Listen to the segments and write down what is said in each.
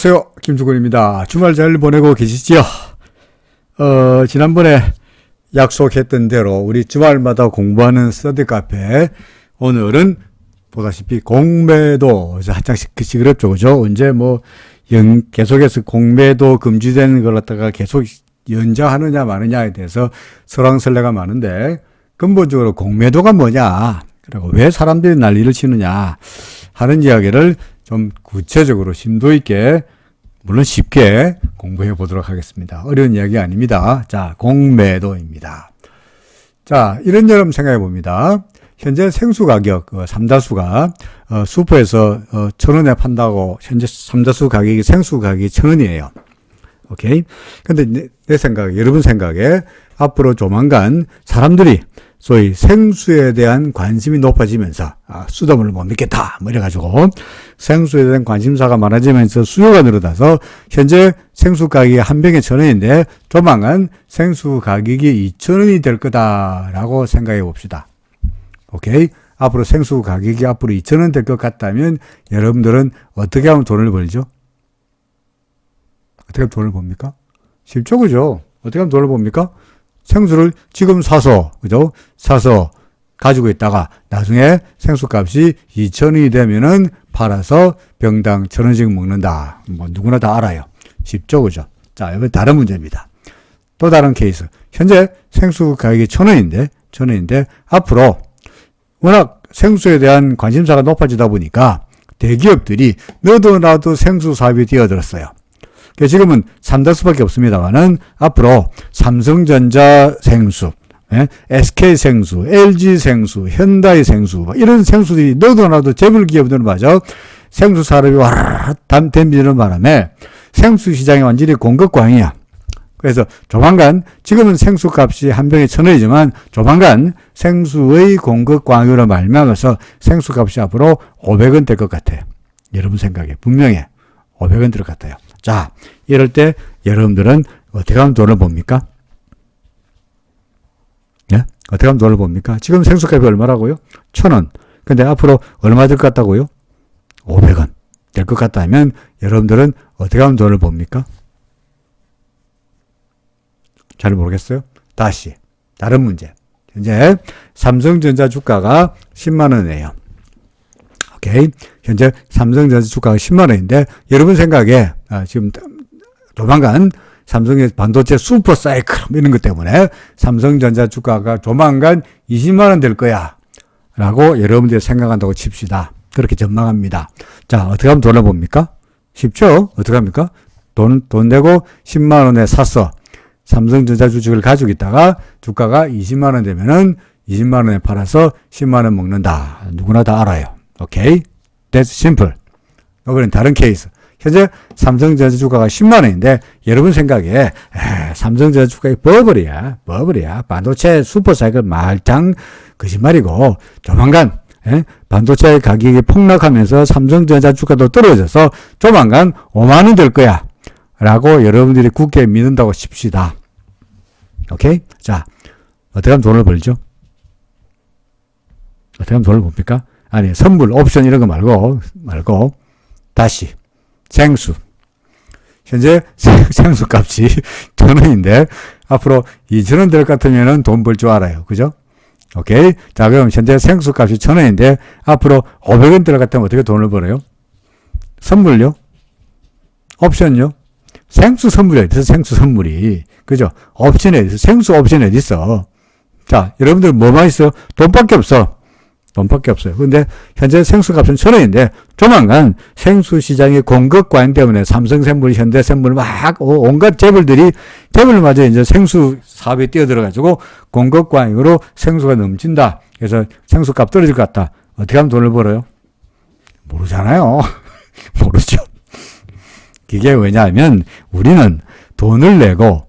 안녕하세요. 김주근입니다. 주말 잘 보내고 계시지요? 지난번에 약속했던 대로 우리 주말마다 공부하는 스터디 카페, 오늘은 보다시피 공매도, 한장씩 시끄럽죠, 그죠? 언제 계속해서 공매도 금지되는 걸 갖다가 계속 연장하느냐 마느냐에 대해서 설왕설래가 많은데, 근본적으로 공매도가 뭐냐, 그리고 왜 사람들이 난리를 치느냐 하는 이야기를 좀 구체적으로 심도 있게, 물론 쉽게 공부해 보도록 하겠습니다. 어려운 이야기 아닙니다. 자, 공매도입니다. 자, 이런 여러분 생각해 봅니다. 현재 생수 가격, 삼다수가 슈퍼에서 1,000원에 판다고, 현재 삼다수 가격이, 생수 가격이 1,000원이에요. 오케이? 근데 내 생각에, 여러분 생각에 앞으로 조만간 사람들이 소위 생수에 대한 관심이 높아지면서, 수돗물을 못 믿겠다, 이래가지고, 생수에 대한 관심사가 많아지면서 수요가 늘어나서, 현재 생수 가격이 한 병에 1,000원인데, 조만간 생수 가격이 2,000원이 될 거다라고 생각해 봅시다. 오케이? 앞으로 생수 가격이 앞으로 2,000원 될 것 같다면, 여러분들은 어떻게 하면 돈을 벌죠? 어떻게 하면 돈을 봅니까? 쉽죠, 그죠? 어떻게 하면 돈을 봅니까? 생수를 지금 사서, 그죠? 사서 가지고 있다가 나중에 생수 값이 2,000원이 되면은 팔아서 병당 1,000원씩 먹는다. 누구나 다 알아요. 쉽죠, 그죠? 자, 이번 다른 문제입니다. 또 다른 케이스. 현재 생수 가격이 1,000원인데 앞으로 워낙 생수에 대한 관심사가 높아지다 보니까 대기업들이 너도 나도 생수 사업이 뛰어들었어요. 지금은 삼다수밖에 없습니다만은 앞으로 삼성전자 생수, SK 생수, LG 생수, 현다이 생수, 이런 생수들이 너도 나도 재벌 기업들은 맞아 생수 산업이 와르르 댐비는 바람에 생수 시장이 완전히 공급광이야. 그래서 조만간, 지금은 생수 값이 한 병에 1,000원이지만 조만간 생수의 공급광으로 말미암아서 생수 값이 앞으로 500원 될 것 같아요. 여러분 생각에 분명히 500원 될 것 같아요. 자, 이럴 때 여러분들은 어떻게 하면 돈을 봅니까? 예? 어떻게 하면 돈을 봅니까? 지금 생수값이 얼마라고요? 1,000원. 근데 앞으로 얼마 될 것 같다고요? 500원 될 것 같다면 여러분들은 어떻게 하면 돈을 봅니까? 잘 모르겠어요? 다시 다른 문제. 현재 삼성전자 주가가 10만 원이에요. 오케이. 현재 삼성전자 주가가 10만 원인데 여러분 생각에 지금 조만간 삼성의 반도체 슈퍼 사이클 이런 것 때문에 삼성전자 주가가 조만간 20만 원 될 거야 라고 여러분들이 생각한다고 칩시다. 그렇게 전망합니다. 자, 어떻게 하면 돈을 봅니까? 쉽죠? 어떻게 합니까? 돈 내고 10만 원에 사서 삼성전자 주식을 가지고 있다가 주가가 20만 원 되면은 20만 원에 팔아서 10만 원 먹는다. 누구나 다 알아요. 오케이? That's simple. 이번엔 다른 케이스. 현재 삼성전자 주가가 10만 원인데 여러분 생각에 삼성전자 주가의 버블이야. 반도체 슈퍼사이클 말짱 거짓말이고 조만간 반도체 가격이 폭락하면서 삼성전자 주가도 떨어져서 조만간 5만 원 될 거야 라고 여러분들이 굳게 믿는다고 칩시다. 오케이? 자, 어떻게 하면 돈을 벌죠? 어떻게 하면 돈을 봅니까? 아니, 선물, 옵션 이런 거 말고, 다시, 생수. 현재 생수 값이 1,000원인데, 앞으로 2,000원 될 것 같으면 돈 벌 줄 알아요. 그죠? 오케이? 자, 그럼 현재 생수 값이 1,000원인데, 앞으로 500원 될 것 같으면 어떻게 돈을 벌어요? 선물요? 옵션요? 생수 선물이 어디 있어? 생수 선물이. 그죠? 옵션이 어디 있어? 생수 옵션이 어디 있어? 자, 여러분들 뭐만 있어요? 돈밖에 없어. 돈밖에 없어요. 근데 현재 생수 값은 1,000원인데 조만간 생수 시장의 공급 과잉 때문에 삼성생물, 현대생물 막 온갖 재벌마저 이제 생수 사업에 뛰어들어가지고 공급 과잉으로 생수가 넘친다. 그래서 생수 값 떨어질 것 같다. 어떻게 하면 돈을 벌어요? 모르잖아요. 모르죠. 그게 왜냐하면 우리는 돈을 내고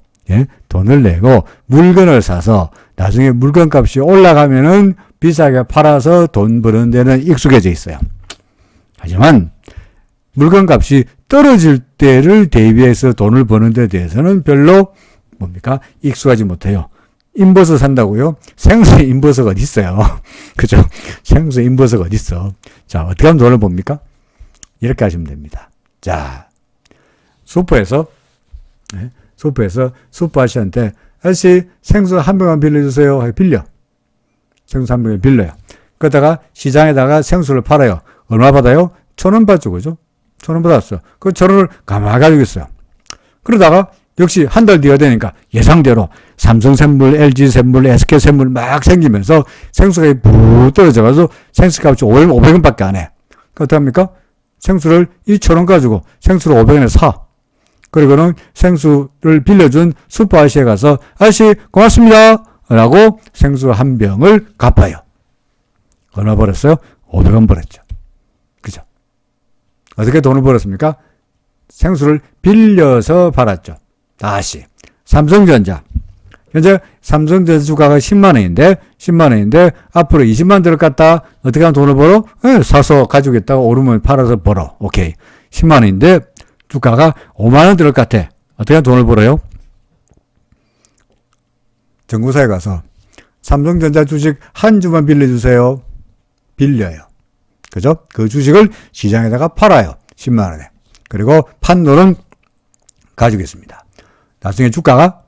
물건을 사서 나중에 물건 값이 올라가면은 비싸게 팔아서 돈 버는 데는 익숙해져 있어요. 하지만 물건 값이 떨어질 때를 대비해서 돈을 버는 데 대해서는 별로 익숙하지 못해요. 인버스 산다고요? 생수 인버스가 어디 있어요? 그죠? 생수 인버스가 어디 있어? 자, 어떻게 하면 돈을 봅니까? 이렇게 하시면 됩니다. 자, 슈퍼에서 슈퍼 아저씨한테 아저씨 생수 한 병만 빌려주세요. 하고 빌려. 생수 한 병을 빌려요. 그러다가 시장에다가 생수를 팔아요. 얼마 받아요? 1,000원 받죠. 그죠? 1,000원 받았어요. 그 1,000원을 가만히 가지고 있어요. 그러다가 역시 한 달 뒤가 되니까 예상대로 삼성생물, LG생물, SK생물 막 생기면서 생수가 푹 떨어져가지고 생수값이 500원 밖에 안 해. 그렇답니까? 생수를 2,000원 가지고 생수를 500원에 사. 그리고는 생수를 빌려준 슈퍼 아저씨에 가서 아저씨 고맙습니다. 라고 생수 한 병을 갚아요. 얼마 벌었어요? 500원 벌었죠. 그죠? 어떻게 돈을 벌었습니까? 생수를 빌려서 팔았죠. 다시 삼성전자. 현재 삼성전자 주가가 10만원인데 앞으로 20만 들어갔다. 어떻게 하면 돈을 벌어? 사서 가지고 있다가 오르면 팔아서 벌어. 오케이. 10만원인데 주가가 5만원 들어갈 것 같아. 어떻게 하면 돈을 벌어요? 정구사에 가서 삼성전자 주식 한 주만 빌려주세요. 빌려요. 그죠? 그 주식을 시장에다가 팔아요. 10만원에. 그리고 판 돈은 가지고 있습니다. 나중에 주가가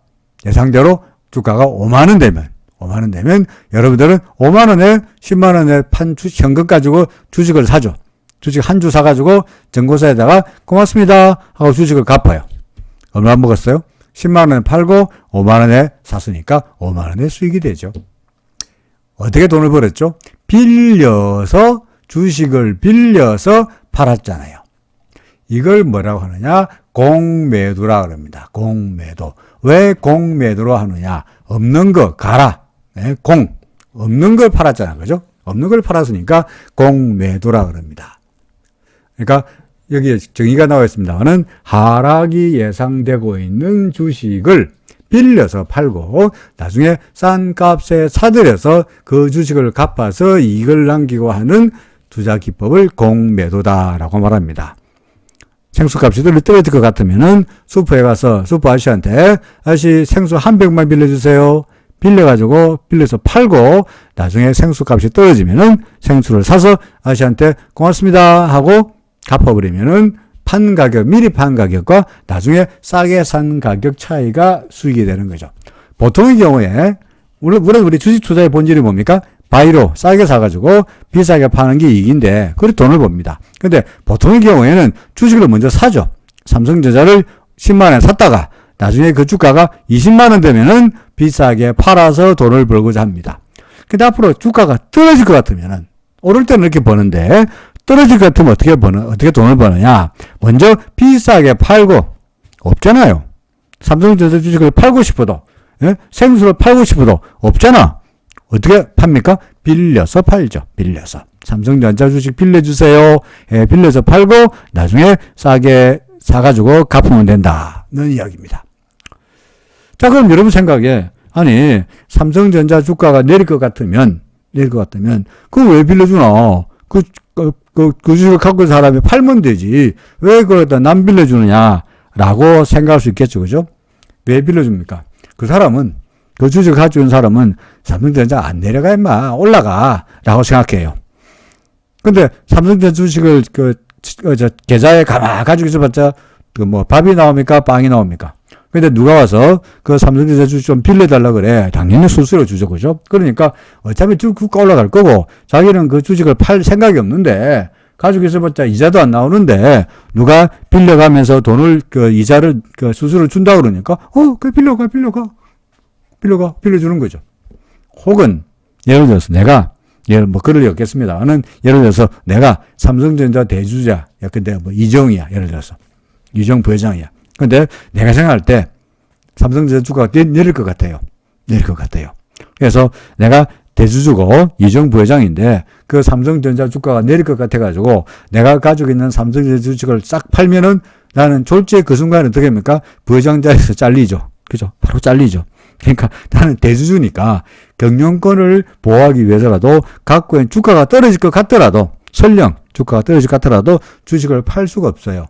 예상대로 주가가 5만원 되면 여러분들은 5만원에 10만원에 판 현금 가지고 주식을 사죠. 주식 한 주 사가지고 정보사에다가 고맙습니다 하고 주식을 갚아요. 얼마 먹었어요? 10만원에 팔고 5만원에 샀으니까 5만원의 수익이 되죠. 어떻게 돈을 벌었죠? 주식을 빌려서 팔았잖아요. 이걸 뭐라고 하느냐? 공매도라 그럽니다. 공매도. 왜 공매도로 하느냐? 없는 거 가라. 네, 없는 걸 팔았잖아. 그죠? 없는 걸 팔았으니까 공매도라 그럽니다. 그러니까 여기에 정의가 나와 있습니다만은 하락이 예상되고 있는 주식을 빌려서 팔고 나중에 싼 값에 사들여서 그 주식을 갚아서 이익을 남기고 하는 투자 기법을 공매도다라고 말합니다. 생수값이 떨어질 것 같으면은 슈퍼에 가서 슈퍼 아저씨한테 아저씨 생수 한 병만 빌려주세요. 빌려서 팔고 나중에 생수값이 떨어지면은 생수를 사서 아저씨한테 고맙습니다 하고 갚아버리면은 미리 판 가격과 나중에 싸게 산 가격 차이가 수익이 되는 거죠. 보통의 경우에 물론 우리 주식 투자의 본질이 뭡니까? 바이로 싸게 사가지고 비싸게 파는 게 이익인데 그래 돈을 법니다. 근데 보통의 경우에는 주식을 먼저 사죠. 삼성전자를 10만원에 샀다가 나중에 그 주가가 20만원 되면은 비싸게 팔아서 돈을 벌고자 합니다. 근데 앞으로 주가가 떨어질 것 같으면은 오를 때는 이렇게 버는데 떨어질 것 같으면 어떻게 돈을 버느냐? 먼저 비싸게 팔고 없잖아요. 삼성전자 주식을 팔고 싶어도 생수를 팔고 싶어도 없잖아. 어떻게 팝니까? 빌려서 팔죠. 빌려서. 삼성전자 주식 빌려주세요. 빌려서 팔고 나중에 싸게 사가지고 갚으면 된다는 이야기입니다. 자, 그럼 여러분 생각에 아니 삼성전자 주가가 내릴 것 같으면 그거 왜 빌려주나? 그 주식을 갖고 있는 사람이 팔면 되지. 왜 그러다 남 빌려주느냐라고 생각할 수 있겠죠. 그죠? 왜 빌려줍니까? 그 주식을 가지고 있는 사람은 삼성전자 안 내려가 임마 올라가 라고 생각해요. 근데 삼성전자 주식을 계좌에 가만히 가지고 있어봤자 밥이 나옵니까? 빵이 나옵니까? 근데 누가 와서 그 삼성전자 주식 좀 빌려달라 그래. 당연히 수수료 주죠. 그죠? 그러니까 어차피 주가 올라갈 거고 자기는 그 주식을 팔 생각이 없는데 가지고 있어봤자 이자도 안 나오는데 누가 빌려가면서 돈을 이자를 수수료를 준다 그러니까 그래 빌려주는 거죠. 혹은 예를 들어서 글을 엮겠습니다는 예를 들어서 내가 삼성전자 대주주야. 근데 이정이야. 예를 들어서 이정 부회장이야. 근데 내가 생각할 때 삼성전자 주가가 내릴 것 같아요. 그래서 내가 대주주고 이정 부회장인데 그 삼성전자 주가가 내릴 것 같아가지고 내가 가지고 있는 삼성전자 주식을 싹 팔면은 나는 졸지에 그 순간에 어떻게 합니까? 부회장 자리에서 잘리죠. 그죠? 바로 잘리죠. 그러니까 나는 대주주니까 경영권을 보호하기 위해서라도 갖고 있는 주가가 떨어질 것 같더라도 설령 주가가 떨어질 것 같더라도 주식을 팔 수가 없어요.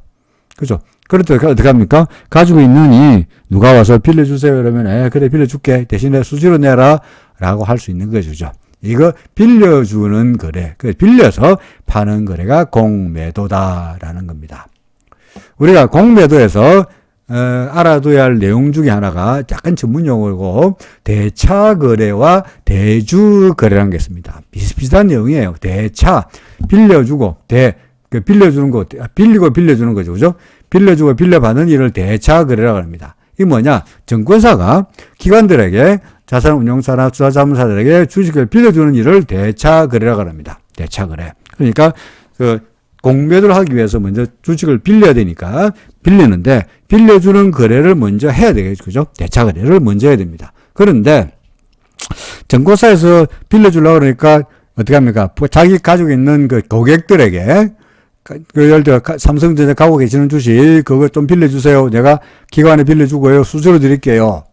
그죠? 그럴 때 어떻게 합니까? 가지고 있느니 누가 와서 빌려주세요 이러면 그래 빌려줄게. 대신에 수수료 내라 라고 할 수 있는 거죠. 이거 빌려주는 거래. 빌려서 파는 거래가 공매도다라는 겁니다. 우리가 공매도에서 알아둬야 할 내용 중에 하나가 약간 전문 용어고 대차 거래와 대주 거래라는 게 있습니다. 비슷비슷한 내용이에요. 대차 빌려주고 빌려주는 거 빌리고 빌려주는 거죠. 그죠? 빌려주고 빌려받는 일을 대차 거래라고 합니다. 이게 뭐냐? 증권사가 기관들에게 자산운용사나 투자자문사들에게 주식을 빌려주는 일을 대차 거래라고 합니다. 대차 거래. 그러니까 공매도를 하기 위해서 먼저 주식을 빌려야 되니까 빌리는데 빌려주는 거래를 먼저 해야 되겠죠. 그죠? 대차 거래를 먼저 해야 됩니다. 그런데 증권사에서 빌려주려고 그러니까 어떻게 합니까? 자기 가지고 있는 그 고객들에게 예를 들어 삼성전자 갖고 계시는 주식 그거 좀 빌려주세요. 내가 기관에 빌려주고요. 수수료 드릴게요.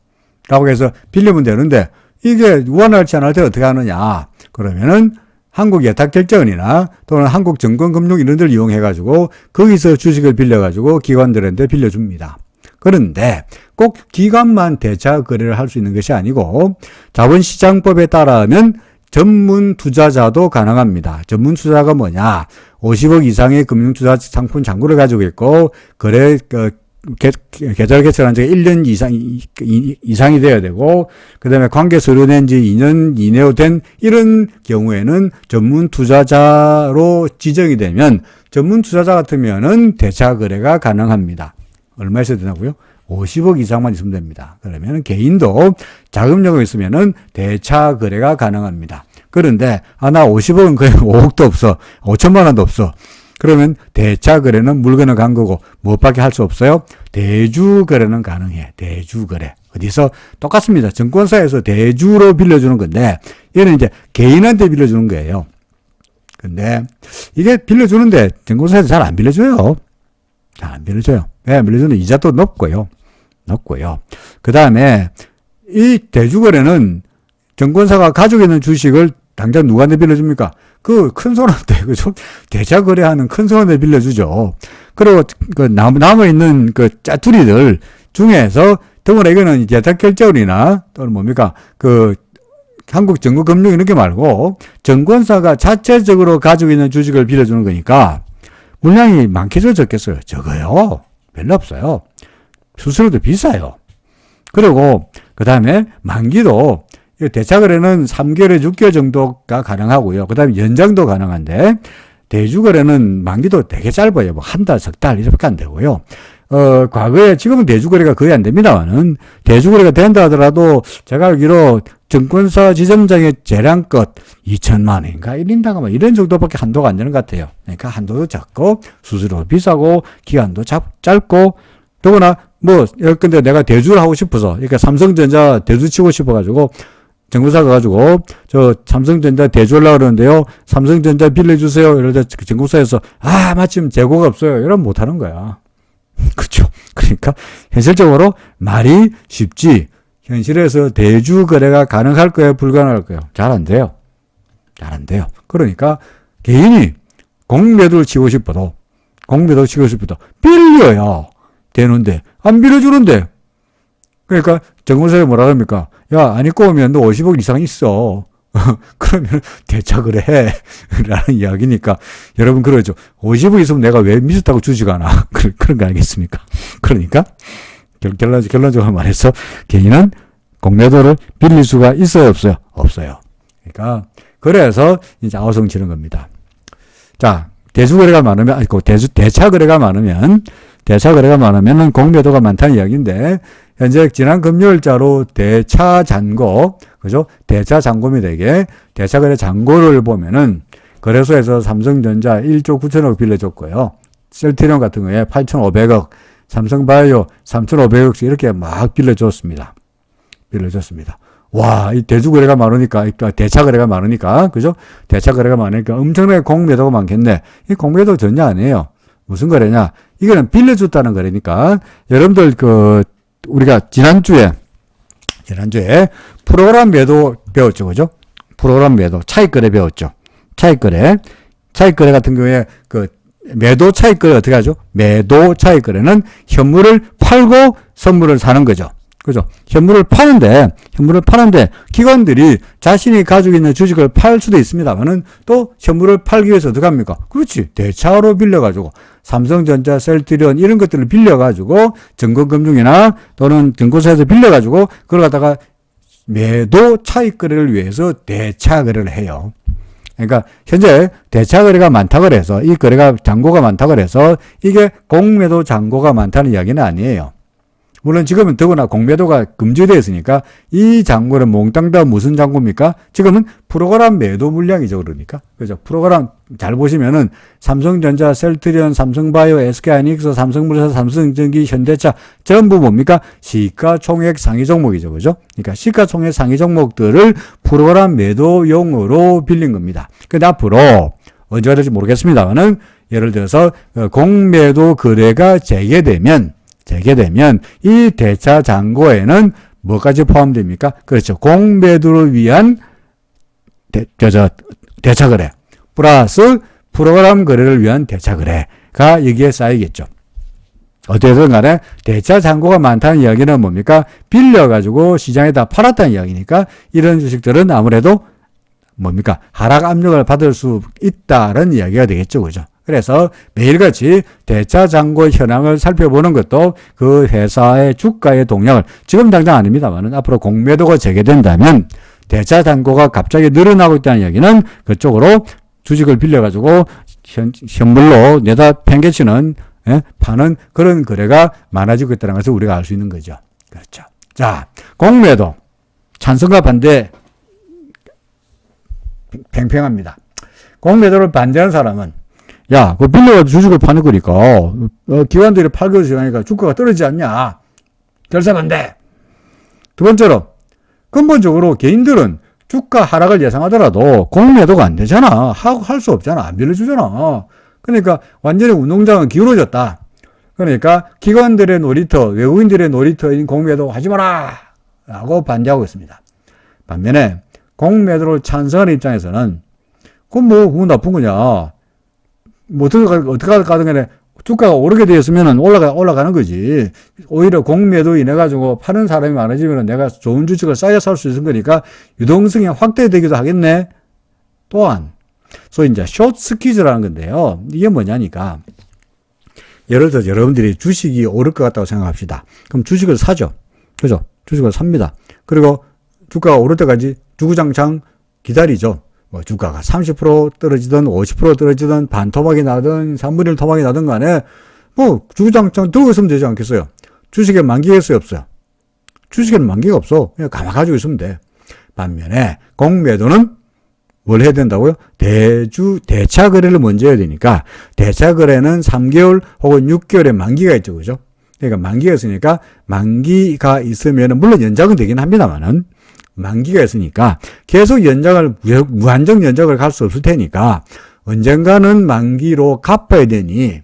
라고 해서 빌리면 되는데 이게 원활치 않을 때 어떻게 하느냐. 그러면은 한국예탁결제원이나 또는 한국증권금융 이런 데를 이용해가지고 거기서 주식을 빌려가지고 기관들한테 빌려줍니다. 그런데 꼭 기관만 대차 거래를 할 수 있는 것이 아니고 자본시장법에 따르면 전문 투자자도 가능합니다. 전문 투자가 뭐냐? 50억 이상의 금융투자 상품 잔고를 가지고 있고 계좌를 개설한 지가 1년 이상이 되어야 되고, 그 다음에 관계 서류 낸 지 2년 이내로 된 이런 경우에는 전문 투자자로 지정이 되면, 전문 투자자 같으면은 대차 거래가 가능합니다. 얼마 있어야 되나고요? 50억 이상만 있으면 됩니다. 그러면 개인도 자금력이 있으면은 대차 거래가 가능합니다. 그런데, 나 50억은 거의 5억도 없어. 5천만 원도 없어. 그러면 대차 거래는 물건을 간 거고 무엇밖에 할 수 없어요? 대주 거래는 가능해. 대주 거래. 어디서? 똑같습니다. 증권사에서 대주로 빌려주는 건데 얘는 이제 개인한테 빌려주는 거예요. 근데 이게 빌려주는데 증권사에서 잘 안 빌려줘요. 잘 안 빌려줘요. 왜 안 빌려주는 이자도 높고요. 그 다음에 이 대주 거래는 증권사가 가지고 있는 주식을 당장 누구한테 빌려줍니까? 그 큰 손한테, 그죠? 대차 거래하는 큰 손한테 빌려주죠. 그리고 남아있는 짜투리들 중에서 더구나 이거는 예탁결제원이나 또는 뭡니까? 한국증권금융 이렇게 말고 증권사가 자체적으로 가지고 있는 주식을 빌려주는 거니까 물량이 많겠어요? 적겠어요? 적어요. 별로 없어요. 수수료도 비싸요. 그리고 그 다음에 만기도 대차 거래는 3개월에 6개월 정도가 가능하고요. 그 다음에 연장도 가능한데 대주 거래는 만기도 되게 짧아요. 뭐 한 달, 석 달 이렇게 안 되고요. 과거에 지금은 대주 거래가 거의 안 됩니다만은 대주 거래가 된다 하더라도 제가 알기로 증권사 지점장의 재량껏 2천만 원인가 1인당 뭐 이런 정도밖에 한도가 안 되는 것 같아요. 그러니까 한도도 작고 수수료도 비싸고 기간도 짧고 더구나 근데 내가 대주를 하고 싶어서 그러니까 삼성전자 대주 치고 싶어가지고 증권사 가가지고 저 삼성전자 대주하려고 그러는데요. 삼성전자 빌려주세요. 이럴 때 증권사에서 마침 재고가 없어요. 이러면 못하는 거야. 그렇죠. 그러니까 현실적으로 말이 쉽지 현실에서 대주 거래가 가능할 거예요? 불가능할 거예요? 잘 안 돼요. 잘 안 돼요. 그러니까 개인이 공매도를 치고 싶어도 빌려야 되는데 안 빌려주는데 그러니까 증권사에 뭐라 합니까? 야, 안 입고 오면 너 50억 이상 있어. 그러면 대차 거래 해. 라는 이야기니까 여러분 그러죠. 50억 있으면 내가 왜 미쳤다고 주지가 않아. 그런 거 아니겠습니까? 그러니까 결론적으로 말해서 개인은 공매도를 빌릴 수가 있어요? 없어요? 없어요. 그러니까 그래서 이제 아우성 치는 겁니다. 자, 대차 거래가 많으면은 공매도가 많다는 이야기인데 현재 지난 금요일자로 대차 잔고, 그죠? 대차 잔고미에게 대차 거래 잔고를 보면은 거래소에서 삼성전자 1조 9천억 빌려줬고요. 셀트리온 같은 거에 8,500억, 삼성바이오 3,500억씩 이렇게 막 빌려줬습니다. 와, 이 대주 거래가 많으니까, 대차 거래가 많으니까, 그죠? 대차 거래가 많으니까 엄청나게 공매도가 많겠네. 이 공매도 전혀 아니에요. 무슨 거래냐? 이거는 빌려줬다는 거래니까, 여러분들 우리가 지난주에 프로그램 매도 배웠죠, 그죠? 프로그램 매도, 차익거래 배웠죠. 차익거래 같은 경우에 매도 차익거래 어떻게 하죠? 매도 차익거래는 현물을 팔고 선물을 사는 거죠. 그죠? 현물을 파는데 기관들이 자신이 가지고 있는 주식을 팔 수도 있습니다만은 또 현물을 팔기 위해서 어떻게 합니까? 그렇지. 대차로 빌려가지고 삼성전자, 셀트리온 이런 것들을 빌려가지고 증권금융이나 또는 증권사에서 빌려가지고 그걸 갖다가 매도 차익 거래를 위해서 대차 거래를 해요. 그러니까 현재 대차 거래가 많다 그래서 이 거래가 잔고가 많다 그래서 이게 공매도 잔고가 많다는 이야기는 아니에요. 물론 지금은 더구나 공매도가 금지되어 있으니까 이 잔고는 몽땅 다 무슨 잔고입니까? 지금은 프로그램 매도 물량이죠. 그러니까. 그죠? 프로그램 잘 보시면은 삼성전자, 셀트리온, 삼성바이오, SK하이닉스, 삼성물산, 삼성전기, 현대차 전부 뭡니까? 시가총액 상위 종목이죠. 그죠? 그러니까 시가총액 상위 종목들을 프로그램 매도용으로 빌린 겁니다. 근데 앞으로 언제가 될지 모르겠습니다만은 예를 들어서 공매도 거래가 재개되면 이 대차 잔고에는 뭐까지 포함됩니까? 그렇죠. 공매도를 위한 대차 거래 플러스 프로그램 거래를 위한 대차 거래가 여기에 쌓이겠죠. 어쨌든 간에 대차 잔고가 많다는 이야기는 뭡니까? 빌려가지고 시장에다 팔았다는 이야기니까 이런 주식들은 아무래도 뭡니까? 하락 압력을 받을 수 있다는 이야기가 되겠죠. 그죠? 그래서 매일같이 대차 잔고 현황을 살펴보는 것도 그 회사의 주가의 동향을 지금 당장 아닙니다만 앞으로 공매도가 재개된다면 대차 잔고가 갑자기 늘어나고 있다는 이야기는 그쪽으로 주식을 빌려가지고 현물로 내다 팽개치는 파는 그런 거래가 많아지고 있다는 것을 우리가 알 수 있는 거죠. 그렇죠. 자, 공매도 찬성과 반대 팽팽합니다. 공매도를 반대하는 사람은 야, 그 빌려가지고 주식을 파는 거니까, 기관들이 팔고 시작하니까 주가가 떨어지지 않냐. 결사반대. 두 번째로, 근본적으로 개인들은 주가 하락을 예상하더라도 공매도가 안 되잖아. 할 수 없잖아. 안 빌려주잖아. 그러니까 완전히 운동장은 기울어졌다. 그러니까 기관들의 놀이터, 외국인들의 놀이터인 공매도 하지 마라. 라고 반대하고 있습니다. 반면에 공매도를 찬성하는 입장에서는, 그건 나쁜 거냐. 어떻게 가든 간에 주가가 오르게 되었으면 올라가는 거지. 오히려 공매도 인해가지고 파는 사람이 많아지면 내가 좋은 주식을 싸게 살 수 있는 거니까 유동성이 확대되기도 하겠네. 또한, 소위 이제 숏 스퀴즈라는 건데요. 이게 뭐냐니까. 예를 들어 여러분들이 주식이 오를 것 같다고 생각합시다. 그럼 주식을 사죠. 그죠? 주식을 삽니다. 그리고 주가가 오를 때까지 주구장창 기다리죠. 뭐 주가가 30% 떨어지든 50% 떨어지든 반토막이 나든 3분의 1 토막이 나든 간에 뭐 주구장창 들고 있으면 되지 않겠어요? 주식에 만기가 있어요, 없어요? 주식에는 만기가 없어. 그냥 가지고 있으면 돼. 반면에 공매도는 뭘 해야 된다고요? 대차 거래를 먼저 해야 되니까 대차 거래는 3개월 혹은 6개월의 만기가 있죠. 그죠? 그러니까 만기가 있으니까 만기가 있으면 물론 연장은 되긴 합니다만은 만기가 있으니까 계속 무한정 연장을 갈 수 없을 테니까 언젠가는 만기로 갚아야 되니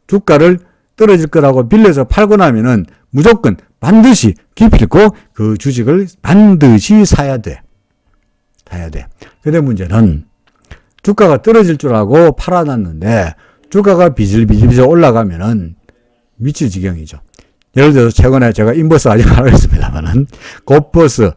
주가를 떨어질 거라고 빌려서 팔고 나면은 무조건 반드시 기필코 그 주식을 반드시 사야 돼. 근데 문제는 주가가 떨어질 줄 알고 팔아놨는데 주가가 비질비질 올라가면은 미칠 지경이죠. 예를 들어서 최근에 제가 인버스 아직 안 하겠습니다만은 곧버스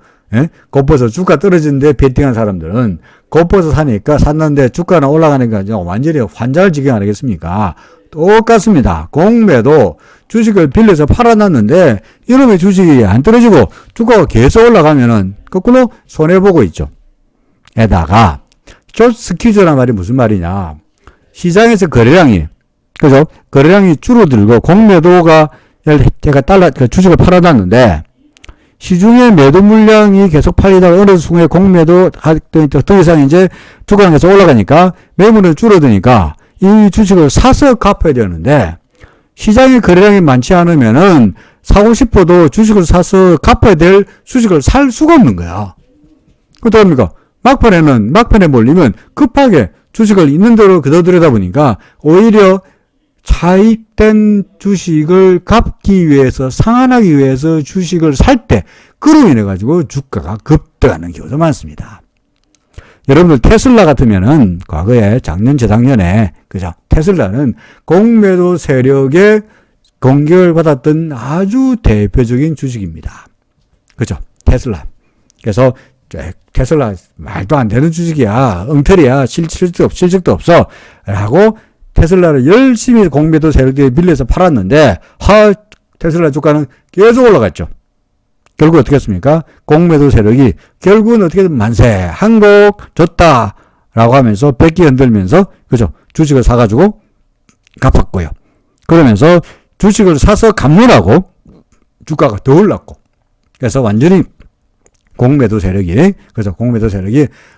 주가 떨어지는데 베팅한 사람들은 곧버스 사니까 샀는데 주가는 올라가니까 완전히 환장할 지경 아니겠습니까? 똑같습니다. 공매도 주식을 빌려서 팔아놨는데 이놈의 주식이 안 떨어지고 주가가 계속 올라가면은 거꾸로 손해보고 있죠. 에다가 숏 스퀴즈란 말이 무슨 말이냐. 시장에서 거래량이 그죠? 거래량이 줄어들고 공매도가 제가 주식을 팔아놨는데 시중에 매도 물량이 계속 팔리다가 어느 순간에 공매도 더 이상 이제 주가가 계속 올라가니까 매물이 줄어드니까 이 주식을 사서 갚아야 되는데 시장에 거래량이 많지 않으면은 사고 싶어도 주식을 사서 갚아야 될 주식을 살 수가 없는 거야. 그렇답니까? 막판에 몰리면 급하게 주식을 있는 대로 그대로 들여다 보니까 오히려 차익된 주식을 갚기 위해서 상환하기 위해서 주식을 살 때 그로 인해 가지고 주가가 급등하는 경우도 많습니다. 여러분들 테슬라 같으면은 과거에 작년 재작년에 그죠? 테슬라는 공매도 세력의 공격을 받았던 아주 대표적인 주식입니다. 그죠? 테슬라. 그래서 테슬라 말도 안 되는 주식이야. 엉터리야. 실적도 없어. 라고 테슬라를 열심히 공매도 세력들이 밀려서 팔았는데 테슬라 주가는 계속 올라갔죠. 결국 어떻게 했습니까? 공매도 세력이 결국은 어떻게든 만세, 한국 좋다 라고 하면서 백기 흔들면서 그죠? 주식을 사가지고 갚았고요. 그러면서 주식을 사서 갚느라고 주가가 더 올랐고, 그래서 완전히 공매도 세력이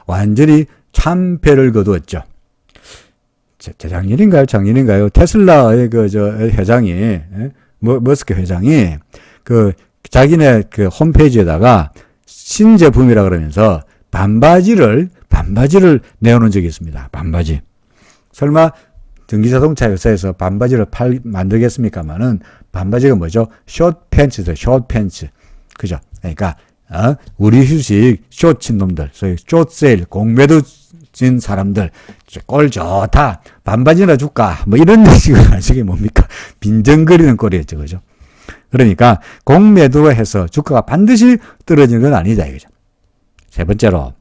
완전히 참패를 거두었죠. 재작년인가요? 작년인가요? 테슬라의 회장이, 머스크 회장이 자기네 홈페이지에다가 신제품이라 그러면서 반바지를 내어놓은 적이 있습니다. 반바지. 설마 전기자동차 회사에서 반바지를 만들겠습니까만은 반바지가 뭐죠? 숏팬츠죠. 숏팬츠. 그죠? 그러니까 우리 휴식 숏친 놈들, 소위 숏세일 공매도 진 사람들 꼴 좋다. 반바지나 줄까? 뭐 이런 식으로 하시게 뭡니까? 빈정거리는 꼴이었죠. 그죠? 그러니까 공매도로 해서 주가가 반드시 떨어지는 건 아니다 이거죠. 세 번째로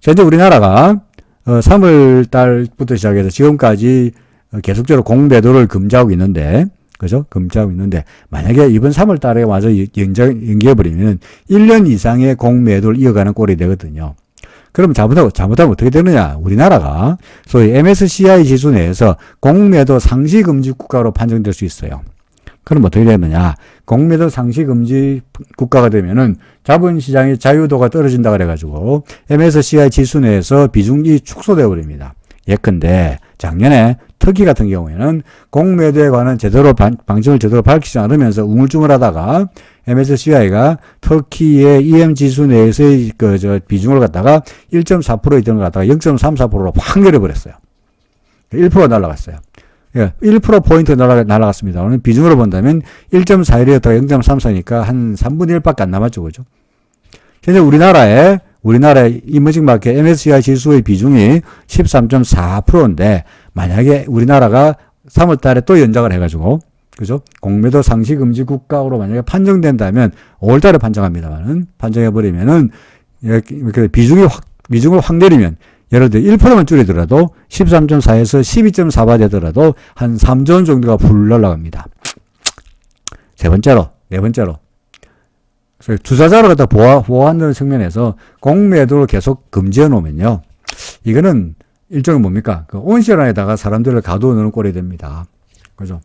현재 우리나라가 3월 달부터 시작해서 지금까지 계속적으로 공매도를 금지하고 있는데, 그죠? 금지하고 있는데, 만약에 이번 3월 달에 와서 연기해버리면 1년 이상의 공매도를 이어가는 꼴이 되거든요. 그럼 잘못하면 어떻게 되느냐? 우리나라가 소위 MSCI 지수 내에서 공매도 상시 금지 국가로 판정될 수 있어요. 그럼 어떻게 되느냐? 공매도 상시 금지 국가가 되면은 자본시장의 자유도가 떨어진다 그래가지고 MSCI 지수 내에서 비중이 축소되어 버립니다. 예컨대 작년에 터키 같은 경우에는 공매도에 관한 방침을 제대로 밝히지 않으면서 우물쭈물하다가 MSCI가 터키의 EM 지수 내에서의 비중을 갖다가 1.4% 있던 걸 갖다가 0.34%로 확 내려버렸어요. 1% 날라갔어요. 1%포인트 날아갔습니다. 오늘 비중으로 본다면 1.41이었다가 0.34니까 한 3분의 1밖에 안 남았죠. 그죠? 현재 우리나라의 이머징 마켓 MSCI 지수의 비중이 13.4%인데, 만약에 우리나라가 3월 달에 또 연장을 해가지고, 그죠? 공매도 상시 금지 국가로 만약에 판정된다면, 5월 달에 판정합니다만은, 판정해버리면은, 이렇게 비중을 확 내리면, 예를 들어 1%만 줄이더라도 13.4에서 12.4가 되더라도 한 3조 원 정도가 불 날아갑니다. 네 번째로. 투자자를 갖다 보호한다는 측면에서 공매도를 계속 금지해 놓으면요. 이거는 일종의 뭡니까? 온실안에다가 사람들을 가두어 놓는 꼴이 됩니다. 그죠?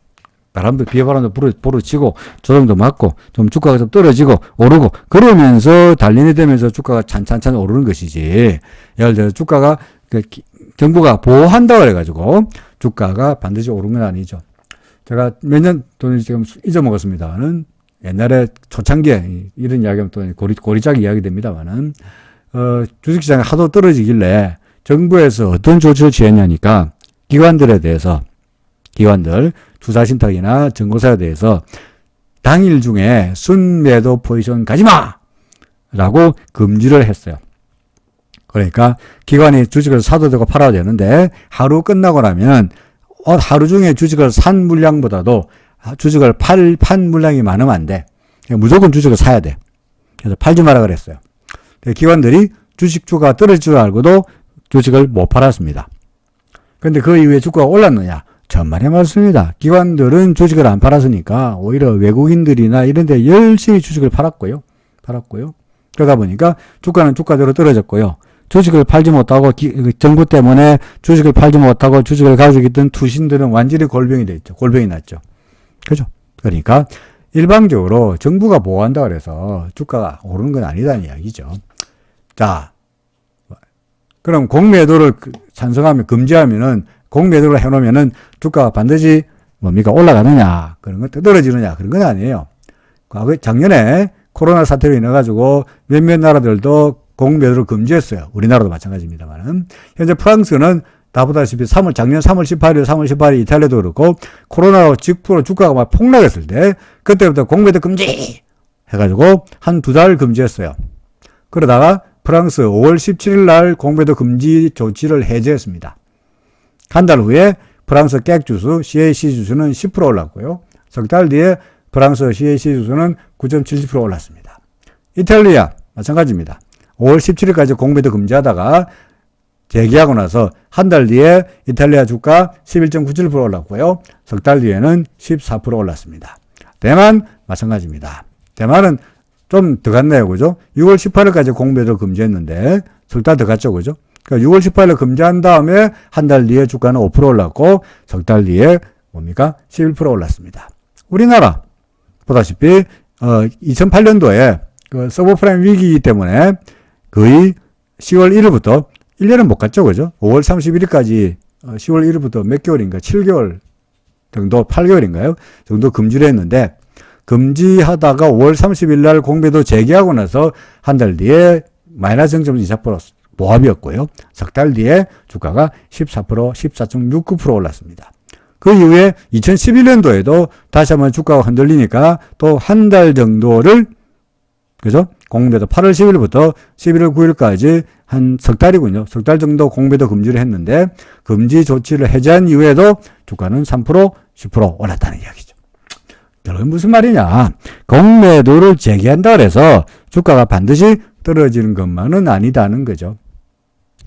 비바람도 부르치고, 조정도 맞고, 좀 주가가 좀 떨어지고, 오르고, 그러면서 단련이 되면서 주가가 찬찬찬 오르는 것이지. 예를 들어 주가가, 정부가 보호한다고 해가지고, 주가가 반드시 오르는 건 아니죠. 제가 몇 년 돈을 지금 잊어먹었습니다만은, 옛날에 초창기에 이런 이야기하면 또 고리짝 이야기 됩니다만은, 주식시장이 하도 떨어지길래 정부에서 어떤 조치를 취했냐니까, 기관들, 투자신탁이나 증권사에 대해서 당일 중에 순매도 포지션 가지마! 라고 금지를 했어요. 그러니까 기관이 주식을 사도 되고 팔아도 되는데 하루 끝나고 나면 하루 중에 주식을 산 물량보다도 주식을 판 물량이 많으면 안 돼. 무조건 주식을 사야 돼. 그래서 팔지 마라 그랬어요. 기관들이 주식주가 떨어질 줄 알고도 주식을 못 팔았습니다. 그런데 그 이후에 주가가 올랐느냐? 전말에 맞습니다. 기관들은 주식을 안 팔았으니까 오히려 외국인들이나 이런 데 열심히 주식을 팔았고요. 그러다 보니까 주가는 주가대로 떨어졌고요. 주식을 팔지 못하고 정부 때문에 주식을 팔지 못하고 주식을 가지고 있던 투신들은 완전히 골병이 됐죠. 골병이 났죠. 그죠? 그러니까 일방적으로 정부가 보호한다 그래서 주가가 오르는 건 아니다는 이야기죠. 자, 그럼 공매도를 찬성하면 금지하면은 공매도를 해놓으면은 주가가 반드시 뭡니까? 올라가느냐? 그런 건 떨어지느냐? 그런 건 아니에요. 작년에 코로나 사태로 인해가지고 몇몇 나라들도 공매도를 금지했어요. 우리나라도 마찬가지입니다만은. 현재 프랑스는 다 보다시피 작년 3월 18일 이탈리아도 그렇고 코로나로 직후로 주가가 막 폭락했을 때 그때부터 공매도 금지! 해가지고 한 2달 금지했어요. 그러다가 프랑스 5월 17일 날 공매도 금지 조치를 해제했습니다. 한 달 후에 프랑스 객 지수, CAC 지수는 10% 올랐고요. 석 달 뒤에 프랑스 CAC 지수는 9.70% 올랐습니다. 이탈리아 마찬가지입니다. 5월 17일까지 공매도 금지하다가 재개하고 나서 한 달 뒤에 이탈리아 주가 11.97% 올랐고요. 석 달 뒤에는 14% 올랐습니다. 대만 마찬가지입니다. 대만은 좀 더 갔네요. 그죠? 6월 18일까지 공매도 금지했는데 석 달 더 갔죠. 그죠? 그러니까 6월 18일에 금지한 다음에 한 달 뒤에 주가는 5% 올랐고 석 달 뒤에 뭡니까? 11% 올랐습니다. 우리나라 보다시피 2008년도에 그 서브프라임 위기 때문에 거의 10월 1일부터 1년은 못 갔죠. 그죠? 5월 31일까지 10월 1일부터 몇 개월인가? 7개월 정도, 8개월인가요? 정도 금지를 했는데 금지하다가 5월 30일 날 공매도 재개하고 나서 한 달 뒤에 마이너스 0.24% 모합이었고요. 석 달 뒤에 주가가 14%, 14.69% 올랐습니다. 그 이후에 2011년도에도 다시 한번 주가가 흔들리니까 또 한 달 정도를, 그죠? 공매도 8월 10일부터 11월 9일까지 한 석 달이군요. 석 달 정도 공매도 금지를 했는데 금지 조치를 해제한 이후에도 주가는 3%, 10% 올랐다는 이야기죠. 결국은 무슨 말이냐. 공매도를 재개한다 그래서 주가가 반드시 떨어지는 것만은 아니다는 거죠.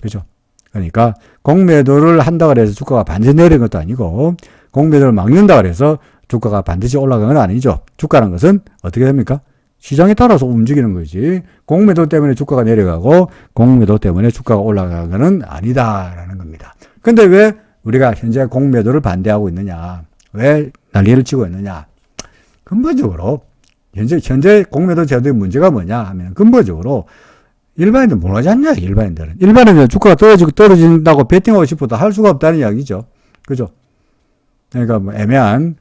그죠? 그러니까 공매도를 한다 그래서 주가가 반드시 내리는 것도 아니고 공매도를 막는다 그래서 주가가 반드시 올라가는 건 아니죠. 주가라는 것은 어떻게 됩니까? 시장에 따라서 움직이는 거지. 공매도 때문에 주가가 내려가고 공매도 때문에 주가가 올라가는 건 아니다라는 겁니다. 근데 왜 우리가 현재 공매도를 반대하고 있느냐? 왜 난리를 치고 있느냐? 근본적으로 현재 공매도 제도의 문제가 뭐냐 하면 근본적으로 일반인들 못하지 않냐, 일반인들은. 일반인들은 주가가 떨어진다고 베팅하고 싶어도 할 수가 없다는 이야기죠. 그죠? 그러니까 뭐 애매한,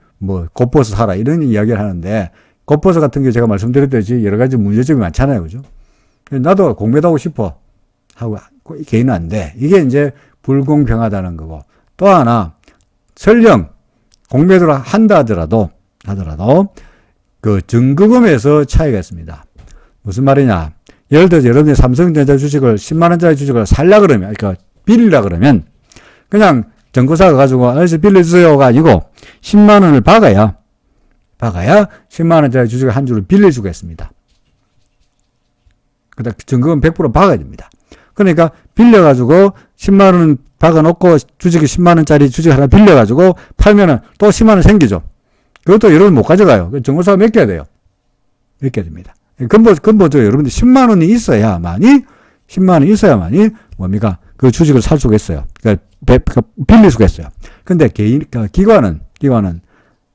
곱버스 사라, 이런 이야기를 하는데, 곱버스 같은 게 제가 말씀드렸듯이 여러 가지 문제점이 많잖아요. 그죠? 나도 공매도 하고 싶어. 하고, 개인은 안 돼. 이게 이제 불공평하다는 거고. 또 하나, 설령 공매도를 한다 하더라도, 그 증거금에서 차이가 있습니다. 무슨 말이냐. 예를 들어서 여러분이 삼성전자 주식을 10만원짜리 주식을 살라 그러면, 그러니까 빌리라 그러면 그냥 정거사가 가지고 어디서 빌려주세요가 아니고 10만원을 박아야 10만원짜리 주식을 한 주를 빌려주고 있습니다. 그다음 증거금 100% 박아야 됩니다. 그러니까 빌려가지고 10만원 박아놓고 주식이 10만원짜리 주식 하나 빌려가지고 팔면은 또 10만원 생기죠. 그것도 여러분 못 가져가요. 정거사가 맡겨야 돼요. 맡겨야 됩니다. 근본적으로 여러분들 10만원이 있어야만이 뭡니까? 그 주식을 살 수가 있어요. 그러니까 빌릴 수가 있어요. 근데 기관은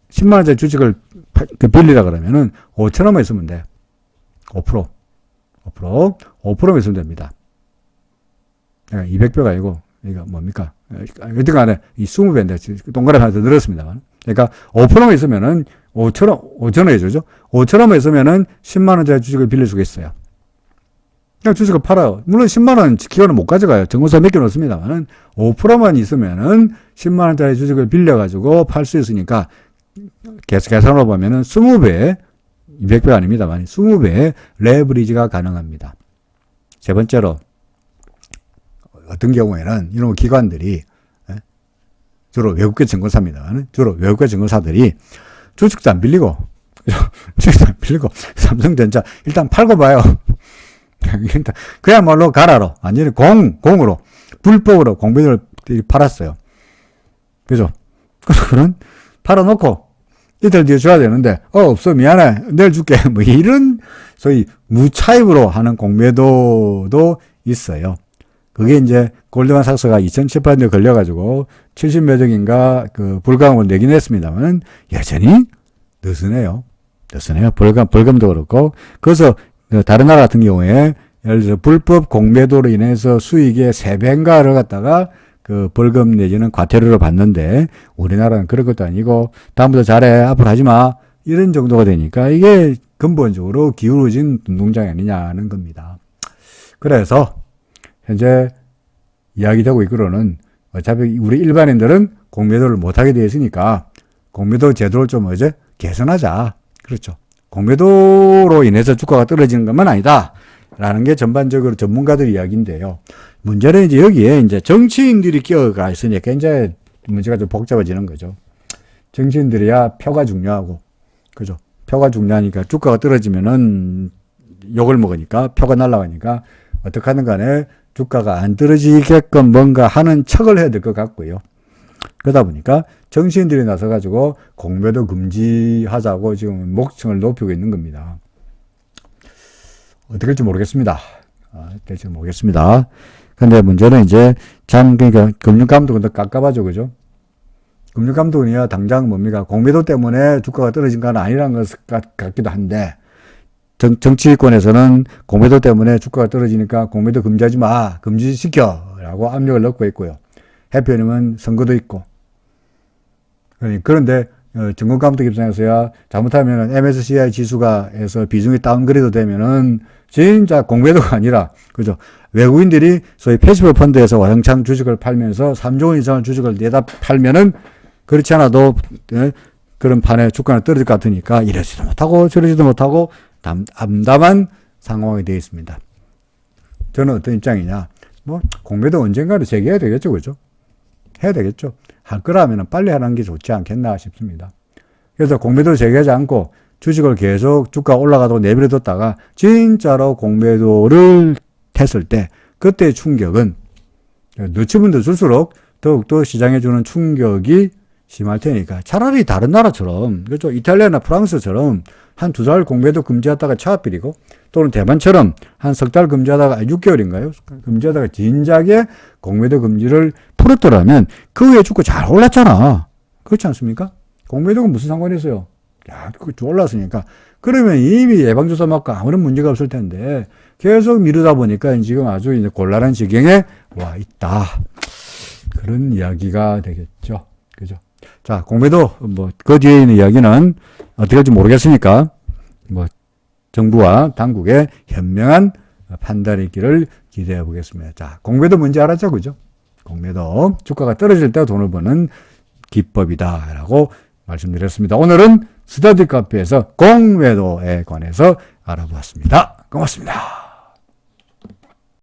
10만원짜리 주식을 빌리라 그러면은 5천원만 있으면 돼. 5%만 있으면 됩니다. 그러니까 200배가 아니고, 이거 뭡니까? 어쨌든 간에 이 20배인데, 동그라미 하나 더 늘었습니다만. 그러니까 5%만 있으면은 5천원에 주죠. 5천원만 있으면은 10만원짜리 주식을 빌릴 수가 있어요. 그냥 주식을 팔아요. 물론 10만원 기관은 못 가져가요. 정보사 몇 개 넣습니다만은 5%만 있으면은 10만원짜리 주식을 빌려가지고 팔 수 있으니까 계산으로 보면은 20배, 200배 아닙니다만 20배의 레버리지가 가능합니다. 세 번째로, 어떤 경우에는 이런 기관들이 주로 외국계 증권사입니다만 주로 외국계 증권사들이 주식도 안 빌리고 삼성전자 일단 팔고 봐요. 일단 그야말로 가라로 완전히 공으로 불법으로 공매도를 팔았어요. 그죠? 그런 팔아놓고 이틀 뒤에 줘야 되는데 없어 미안해 내일 줄게 뭐 이런 소위 무차입으로 하는 공매도도 있어요. 그게 이제 골드만삭스가 2018년에 걸려가지고 70몇 억인가 그 불가음을 내긴 했습니다만 여전히 느슨해요. 벌금도 그렇고. 그래서 다른 나라 같은 경우에 예를 들어서 불법 공매도로 인해서 수익의 3배인가를 갖다가 그 벌금 내지는 과태료를 받는데 우리나라는 그런 것도 아니고 다음부터 잘해 앞으로 하지 마 이런 정도가 되니까 이게 근본적으로 기울어진 운동장이 아니냐는 겁니다. 그래서 현재 이야기되고 있기로는 어차피 우리 일반인들은 공매도를 못하게 되어 있으니까 공매도 제도를 좀 개선하자. 그렇죠. 공매도로 인해서 주가가 떨어지는 것만 아니다. 라는 게 전반적으로 전문가들 이야기인데요. 문제는 이제 여기에 이제 정치인들이 끼어가 있으니까 이제 문제가 좀 복잡해지는 거죠. 정치인들이야 표가 중요하고 그죠? 표가 중요하니까 주가가 떨어지면은 욕을 먹으니까 표가 날아가니까 어떻게 하든 간에 주가가 안 떨어지게끔 뭔가 하는 척을 해야 될 것 같고요. 그러다 보니까 정치인들이 나서가지고 공매도 금지하자고 지금 목청을 높이고 있는 겁니다. 어떻게 될지 모르겠습니다. 될지 모르겠습니다. 근데 문제는 이제 그러니까 금융감독은 더 깝깝하죠. 그죠? 금융감독은요, 당장 뭡니까? 공매도 때문에 주가가 떨어진 건 아니라는 것 같기도 한데, 정치권에서는 공매도 때문에 주가가 떨어지니까 공매도 금지하지 마, 금지시켜 라고 압력을 넣고 있고요. 해표님은 선거도 있고. 그런데 증권감독 입장에서야 잘못하면 MSCI 지수가 해서 비중이 다운그레이드 되면은 진짜 공매도가 아니라, 그죠? 외국인들이 소위 패시브 펀드에서 와장창 주식을 팔면서 3조 원 이상의 주식을 내다 팔면은 그렇지 않아도 그런 판에 주가는 떨어질 것 같으니까 이러지도 못하고 저러지도 못하고 암담한 상황이 되어 있습니다. 저는 어떤 입장이냐? 뭐 공매도 언젠가는 재개해야 되겠죠, 그죠? 해야 되겠죠. 할 거라면 빨리 하는 게 좋지 않겠나 싶습니다. 그래서 공매도를 재개하지 않고 주식을 계속 주가 올라가도 내버려뒀다가 진짜로 공매도를 했을 때 그때의 충격은 늦추면 늦을수록 더욱더 시장에 주는 충격이 심할 테니까 차라리 다른 나라처럼, 그렇죠? 이탈리아나 프랑스처럼 한 2달 공매도 금지하다가 차압비리고, 또는 대만처럼 한 3달 금지하다가 6개월인가요? 금지하다가 진작에 공매도 금지를 풀었더라면 그 후에 주가 잘 올랐잖아. 그렇지 않습니까? 공매도가 무슨 상관이 있어요? 야, 그거 올랐으니까. 그러면 이미 예방주사 맞고 아무런 문제가 없을 텐데 계속 미루다 보니까 지금 아주 이제 곤란한 지경에 와 있다. 그런 이야기가 되겠죠. 그죠? 자, 공매도, 그 뒤에 있는 이야기는 어떻게 할지 모르겠으니까, 정부와 당국의 현명한 판단이 있기를 기대해 보겠습니다. 자, 공매도 뭔지 알았죠? 그죠? 공매도, 주가가 떨어질 때 돈을 버는 기법이다. 라고 말씀드렸습니다. 오늘은 스터디 카페에서 공매도에 관해서 알아보았습니다. 고맙습니다.